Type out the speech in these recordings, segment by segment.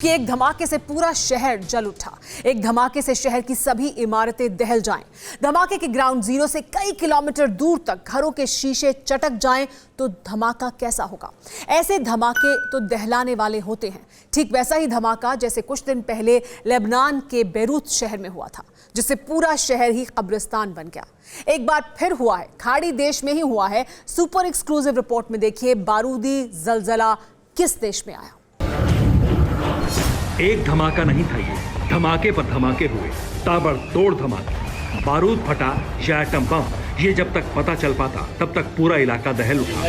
कि एक धमाके से पूरा शहर जल उठा। एक धमाके से शहर की सभी इमारतें दहल जाएं। धमाके के ग्राउंड जीरो से कई किलोमीटर दूर तक घरों के शीशे चटक जाएं तो धमाका कैसा होगा। ऐसे धमाके तो दहलाने वाले होते हैं। ठीक वैसा ही धमाका जैसे कुछ दिन पहले लेबनान के बेरूत शहर में हुआ था, जिससे पूरा शहर ही कब्रिस्तान बन गया। एक बार फिर हुआ है, खाड़ी देश में ही हुआ है। सुपर एक्सक्लूसिव रिपोर्ट में देखिए बारूदी जलजला किस देश में आया। एक धमाका नहीं था, ये धमाके पर धमाके हुए, ताबड़तोड़ धमाके। बारूद फटा या एटम बम, ये जब तक पता चल पाता तब तक पूरा इलाका दहल उठा।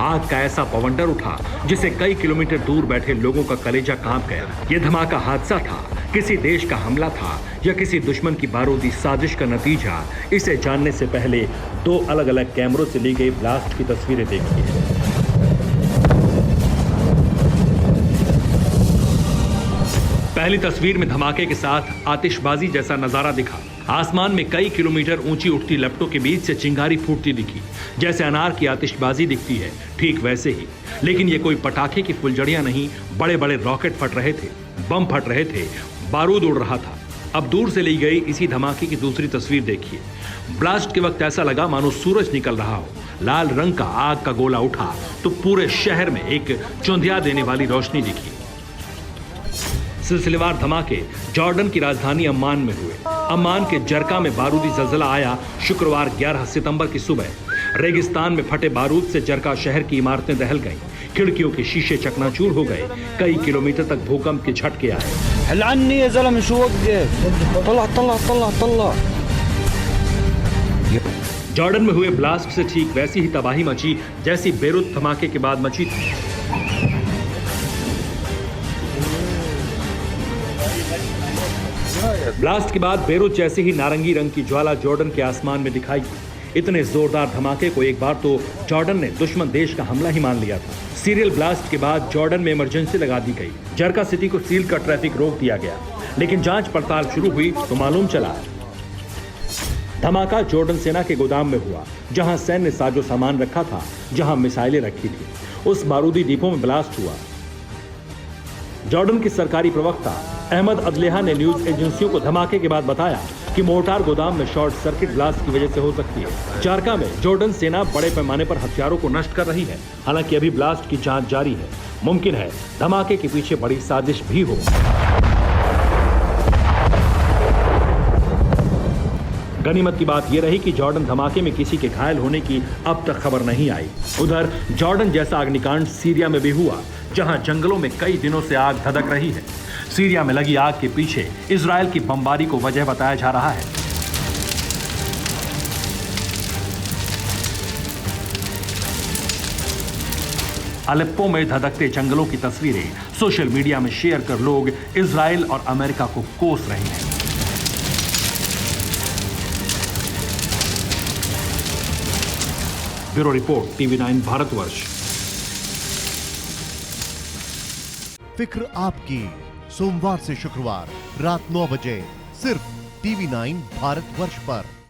आग का ऐसा बवंडर उठा जिसे कई किलोमीटर दूर बैठे लोगों का कलेजा कांप गया। यह धमाका हादसा था, किसी देश का हमला था या किसी दुश्मन की बारूदी साजिश का नतीजा। इसे जानने से पहले दो अलग अलग कैमरों से ली गई ब्लास्ट की तस्वीरें देखिए। पहली तस्वीर में धमाके के साथ आतिशबाजी जैसा नजारा दिखा। आसमान में कई किलोमीटर ऊंची उठती लपटों के बीच से चिंगारी फूटती दिखी, जैसे अनार की आतिशबाजी दिखती है, ठीक वैसे ही। लेकिन ये कोई पटाखे की फुलझड़ियां नहीं, बड़े बड़े रॉकेट फट रहे थे, बम फट रहे थे, बारूद उड़ रहा था। अब दूर से ली गई इसी धमाके की दूसरी तस्वीर देखिए। ब्लास्ट के वक्त ऐसा लगा मानो सूरज निकल रहा हो। लाल रंग का आग का गोला उठा तो पूरे शहर में एक चौंधिया देने वाली रोशनी दिखी। सिलसिलेवार धमाके जॉर्डन की राजधानी अम्मान में हुए। अम्मान के जरका में बारूदी जलजला आया शुक्रवार 11 सितंबर की सुबह। रेगिस्तान में फटे बारूद से जरका शहर की इमारतें दहल गईं, खिड़कियों के शीशे चकनाचूर हो गए। कई किलोमीटर तक भूकंप के झटके आए। जॉर्डन में हुए ब्लास्ट से ठीक वैसी ही तबाही मची जैसी बेरूत धमाके के बाद मची थी। ब्लास्ट के बाद बेरूत जैसी ही नारंगी रंग की ज्वाला जॉर्डन के आसमान में दिखाई दी। इतने जोरदार धमाके को एक बार तो जॉर्डन ने दुश्मन देश का हमला ही मान लिया था। सीरियल ब्लास्ट के बाद जॉर्डन में इमरजेंसी लगा दी गई। जरका सिटी को सील कर ट्रैफिक रोक दिया गया, लेकिन जांच पड़ताल शुरू हुई तो मालूम चला धमाका जॉर्डन सेना के गोदाम में हुआ, जहां सैन्य साजो सामान रखा था, जहां मिसाइलें रखी थी। उस बारूदी डिपो में ब्लास्ट हुआ। जॉर्डन के सरकारी प्रवक्ता अहमद अदलेहा ने न्यूज एजेंसियों को धमाके के बाद बताया कि मोर्टार गोदाम में शॉर्ट सर्किट ब्लास्ट की वजह से हो सकती है। जारका में जॉर्डन सेना बड़े पैमाने पर हथियारों को नष्ट कर रही है। हालांकि अभी ब्लास्ट की जांच जारी है। मुमकिन है धमाके के पीछे बड़ी साजिश भी हो। गनीमत की बात यह रही कि जॉर्डन धमाके में किसी के घायल होने की अब तक खबर नहीं आई। उधर जॉर्डन जैसा अग्निकांड सीरिया में भी हुआ, जहां जंगलों में कई दिनों से आग धधक रही है। सीरिया में लगी आग के पीछे इजराइल की बमबारी को वजह बताया जा रहा है। अलेप्पो में धधकते जंगलों की तस्वीरें सोशल मीडिया में शेयर कर लोग इजराइल और अमेरिका को कोस रहे हैं। Bureau report TV9 Bharatvarsh. फिक्र आपकी, सोमवार से शुक्रवार रात 9 बजे सिर्फ TV9 भारतवर्ष पर।